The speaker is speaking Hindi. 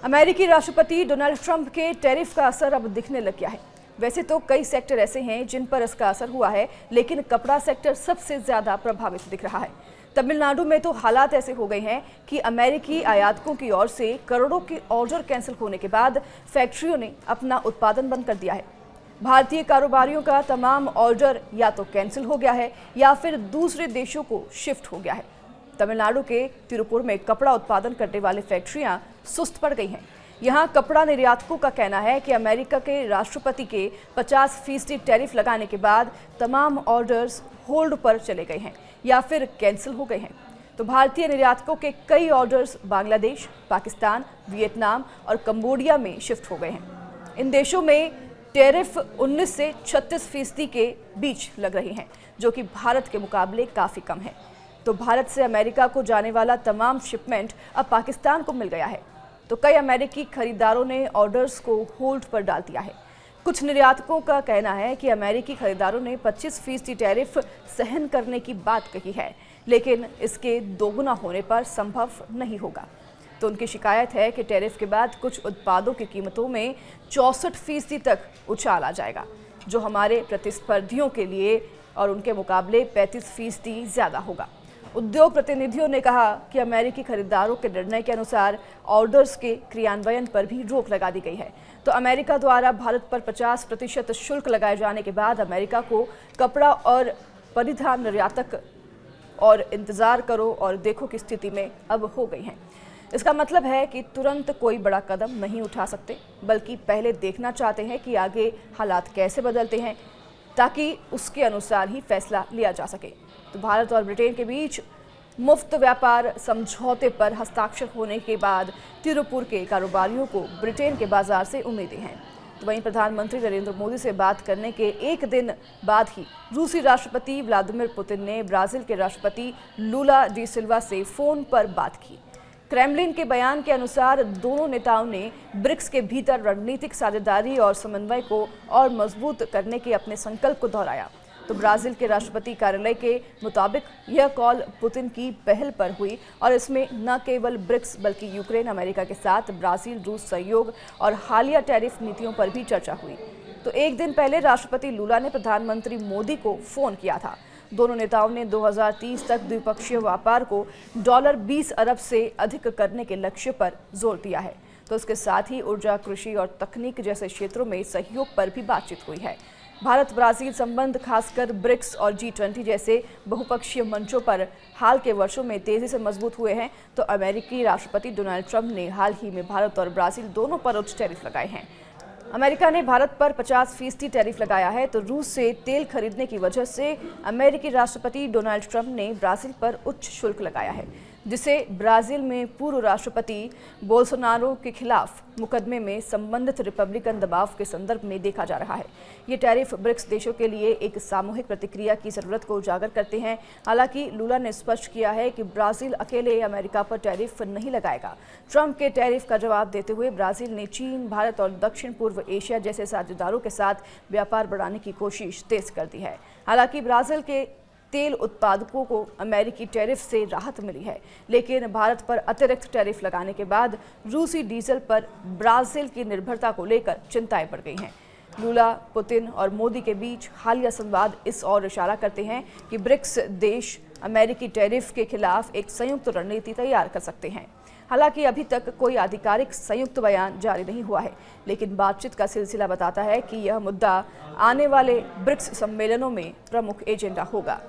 अमेरिकी राष्ट्रपति डोनाल्ड ट्रंप के टैरिफ का असर अब दिखने लग गया है। वैसे तो कई सेक्टर ऐसे हैं जिन पर इसका असर हुआ है, लेकिन कपड़ा सेक्टर सबसे ज्यादा प्रभावित दिख रहा है। तमिलनाडु में तो हालात ऐसे हो गए हैं कि अमेरिकी आयातकों की ओर से करोड़ों के ऑर्डर कैंसिल होने के बाद फैक्ट्रियों ने अपना उत्पादन बंद कर दिया है। भारतीय कारोबारियों का तमाम ऑर्डर या तो कैंसिल हो गया है या फिर दूसरे देशों को शिफ्ट हो गया है। तमिलनाडु के तिरुपुर में कपड़ा उत्पादन करने वाली फैक्ट्रियां सुस्त पड़ गई हैं। यहां कपड़ा निर्यातकों का कहना है कि अमेरिका के राष्ट्रपति के 50% टैरिफ लगाने के बाद तमाम ऑर्डर्स होल्ड पर चले गए हैं या फिर कैंसिल हो गए हैं। तो भारतीय निर्यातकों के कई ऑर्डर्स बांग्लादेश, पाकिस्तान, वियतनाम और कंबोडिया में शिफ्ट हो गए हैं। इन देशों में टैरिफ 19 से 36% के बीच लग रही हैं, जो कि भारत के मुकाबले काफ़ी कम है। तो भारत से अमेरिका को जाने वाला तमाम शिपमेंट अब पाकिस्तान को मिल गया है। तो कई अमेरिकी खरीदारों ने ऑर्डर्स को होल्ड पर डाल दिया है। कुछ निर्यातकों का कहना है कि अमेरिकी खरीदारों ने 25% टैरिफ सहन करने की बात कही है, लेकिन इसके दोगुना होने पर संभव नहीं होगा। तो उनकी शिकायत है कि टैरिफ के बाद कुछ उत्पादों की कीमतों में 64% तक उछाल आ जाएगा, जो हमारे प्रतिस्पर्धियों के लिए और उनके मुकाबले 35% ज़्यादा होगा। उद्योग प्रतिनिधियों ने कहा कि अमेरिकी खरीदारों के निर्णय के अनुसार ऑर्डर्स के क्रियान्वयन पर भी रोक लगा दी गई है। तो अमेरिका द्वारा भारत पर 50% शुल्क लगाए जाने के बाद अमेरिका को कपड़ा और परिधान निर्यातक और इंतजार करो और देखो की स्थिति में अब हो गई हैं। इसका मतलब है कि तुरंत कोई बड़ा कदम नहीं उठा सकते, बल्कि पहले देखना चाहते हैं कि आगे हालात कैसे बदलते हैं, ताकि उसके अनुसार ही फैसला लिया जा सके। तो भारत और ब्रिटेन के बीच मुफ्त व्यापार समझौते पर हस्ताक्षर होने के बाद तिरुपुर के कारोबारियों को ब्रिटेन के बाजार से उम्मीदें हैं। तो वहीं प्रधानमंत्री नरेंद्र मोदी से बात करने के एक दिन बाद ही रूसी राष्ट्रपति व्लादिमीर पुतिन ने ब्राजील के राष्ट्रपति लूला डी सिल्वा से फोन पर बात की। क्रेमलिन के बयान के अनुसार दोनों नेताओं ने ब्रिक्स के भीतर रणनीतिक साझेदारी और समन्वय को और मजबूत करने के अपने संकल्प को दोहराया। तो ब्राजील के राष्ट्रपति कार्यालय के मुताबिक यह कॉल पुतिन की पहल पर हुई और इसमें न केवल ब्रिक्स बल्कि यूक्रेन, अमेरिका के साथ ब्राजील रूस सहयोग और हालिया टैरिफ नीतियों पर भी चर्चा हुई। तो एक दिन पहले राष्ट्रपति लूला ने प्रधानमंत्री मोदी को फोन किया था। दोनों नेताओं ने 2030 तक द्विपक्षीय व्यापार को $20 अरब से अधिक करने के लक्ष्य पर जोर दिया है। तो इसके साथ ही ऊर्जा, कृषि और तकनीक जैसे क्षेत्रों में सहयोग पर भी बातचीत हुई है। भारत ब्राजील संबंध खासकर ब्रिक्स और G20 जैसे बहुपक्षीय मंचों पर हाल के वर्षों में तेजी से मजबूत हुए हैं। तो अमेरिकी राष्ट्रपति डोनाल्ड ट्रंप ने हाल ही में भारत और ब्राजील दोनों पर उच्च टैरिफ लगाए हैं। अमेरिका ने भारत पर 50% टैरिफ लगाया है। तो रूस से तेल खरीदने की वजह से अमेरिकी राष्ट्रपति डोनाल्ड ट्रंप ने ब्राजील पर उच्च शुल्क लगाया है, जिसे ब्राजील में पूर्व राष्ट्रपति बोल्सोनारो के खिलाफ मुकदमे में संबंधित रिपब्लिकन दबाव के संदर्भ में देखा जा रहा है। ये टैरिफ ब्रिक्स देशों के लिए एक सामूहिक प्रतिक्रिया की जरूरत को उजागर करते हैं। हालांकि लूला ने स्पष्ट किया है कि ब्राजील अकेले अमेरिका पर टैरिफ नहीं लगाएगा। ट्रंप के टैरिफ का जवाब देते हुए ब्राजील ने चीन, भारत और दक्षिण पूर्व एशिया जैसे साझेदारों के साथ व्यापार बढ़ाने की कोशिश तेज कर दी है। हालांकि ब्राजील के तेल उत्पादकों को अमेरिकी टैरिफ से राहत मिली है, लेकिन भारत पर अतिरिक्त टैरिफ लगाने के बाद रूसी डीजल पर ब्राजील की निर्भरता को लेकर चिंताएं बढ़ गई हैं। लूला, पुतिन और मोदी के बीच हालिया संवाद इस ओर इशारा करते हैं कि ब्रिक्स देश अमेरिकी टैरिफ के खिलाफ एक संयुक्त रणनीति तैयार कर सकते हैं। हालांकि अभी तक कोई आधिकारिक संयुक्त बयान जारी नहीं हुआ है, लेकिन बातचीत का सिलसिला बताता है कि यह मुद्दा आने वाले ब्रिक्स सम्मेलनों में प्रमुख एजेंडा होगा।